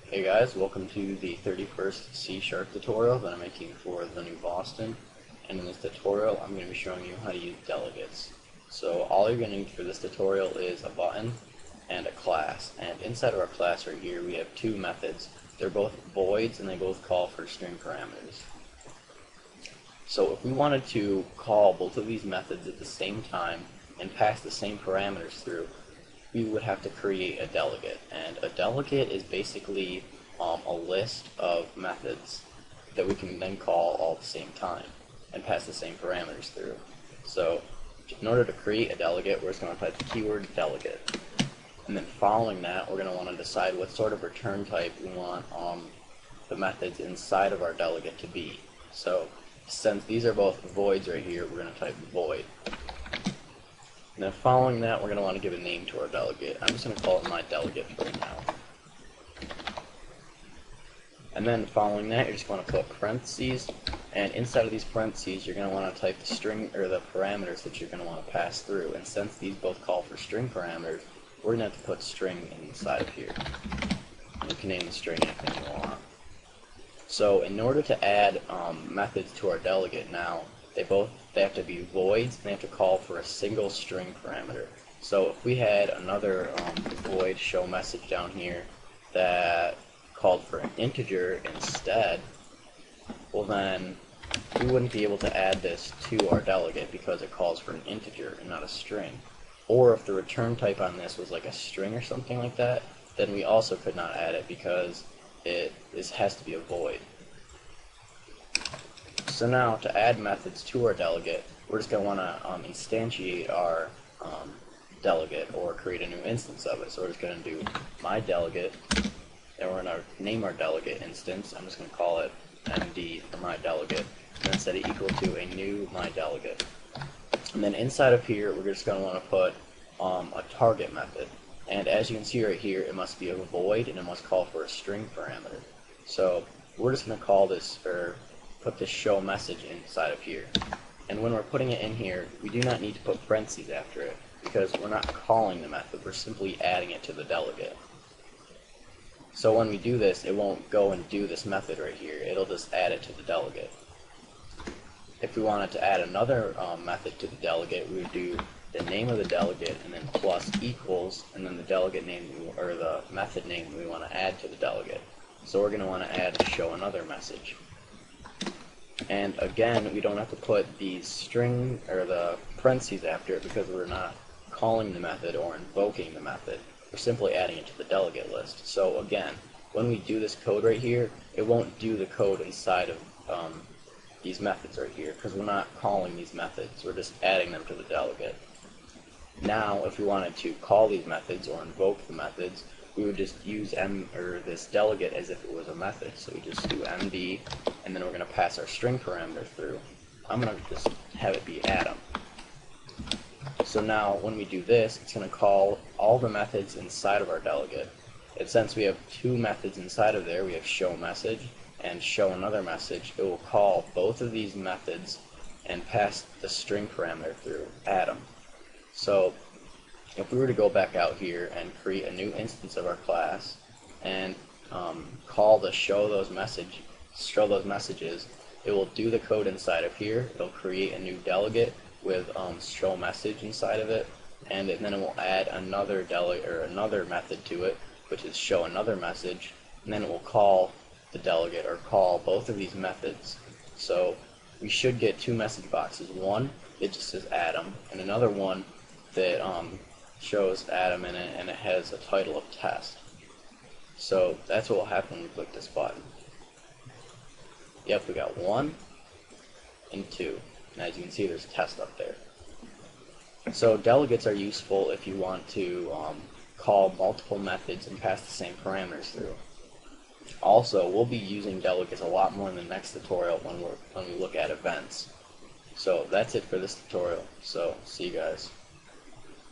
Hey guys, welcome to the 31st C# tutorial that I'm making for the new Boston. And in this tutorial I'm going to be showing you how to use delegates. So all you're going to need for this tutorial is a button and a class. And inside of our class right here we have two methods. They're both voids and they both call for string parameters. So if we wanted to call both of these methods at the same time and pass the same parameters through, we would have to create a delegate. And a delegate is basically a list of methods that we can then call all at the same time and pass the same parameters through. So in order to create a delegate, we're just going to type the keyword delegate. And then following that, we're going to want to decide what sort of return type we want the methods inside of our delegate to be. So since these are both voids right here, we're going to type void. And then following that, we're going to want to give a name to our delegate. I'm just going to call it my delegate for right now. And then following that, you're just going to put parentheses, and inside of these parentheses, you're going to want to type the string or the parameters that you're going to want to pass through. And since these both call for string parameters, we're going to have to put string inside of here. You can name the string anything you want. So in order to add methods to our delegate now, they have to be voids and they have to call for a single string parameter. So if we had another void show message down here that called for an integer instead, well then we wouldn't be able to add this to our delegate because it calls for an integer and not a string. Or if the return type on this was like a string or something like that, then we also could not add it because it has to be a void. So now to add methods to our delegate, we're just going to want to instantiate our delegate or create a new instance of it. So we're just going to do my delegate, and we're going to name our delegate instance. I'm just going to call it MD for my delegate, and then set it equal to a new my delegate. And then inside of here, we're just going to want to put a target method. And as you can see right here, it must be a void and it must call for a string parameter. So we're just going to call this, or put this show message inside of here. And when we're putting it in here, we do not need to put parentheses after it because we're not calling the method, we're simply adding it to the delegate. So when we do this, it won't go and do this method right here, it'll just add it to the delegate. If we wanted to add another method to the delegate, we would do the name of the delegate and then plus equals and then the delegate name or the method name we want to add to the delegate. So we're going to want to add show another message. And again, we don't have to put the string or the parentheses after it because we're not calling the method or invoking the method. We're simply adding it to the delegate list. So again, when we do this code right here, it won't do the code inside of these methods right here because we're not calling these methods, we're just adding them to the delegate. Now if we wanted to call these methods or invoke the methods, we would just use this delegate as if it was a method. So we just do MD, and then we're going to pass our string parameter through. I'm going to just have it be Adam. So now when we do this, it's going to call all the methods inside of our delegate. And since we have two methods inside of there, we have show message and show another message, it will call both of these methods and pass the string parameter through Adam. So if we were to go back out here and create a new instance of our class and call the show those messages, it will do the code inside of here. It'll create a new delegate with show message inside of it, and then it will add another method to it, which is show another message, and then it will call the delegate or call both of these methods. So we should get two message boxes. One that just says Adam, and another one that shows Adam in it, and it has a title of test. So that's what will happen when we click this button. Yep, we got 1 and 2, and as you can see there's test up there. So delegates are useful if you want to call multiple methods and pass the same parameters through. Also, we'll be using delegates a lot more in the next tutorial when we look at events. So that's it for this tutorial, so see you guys.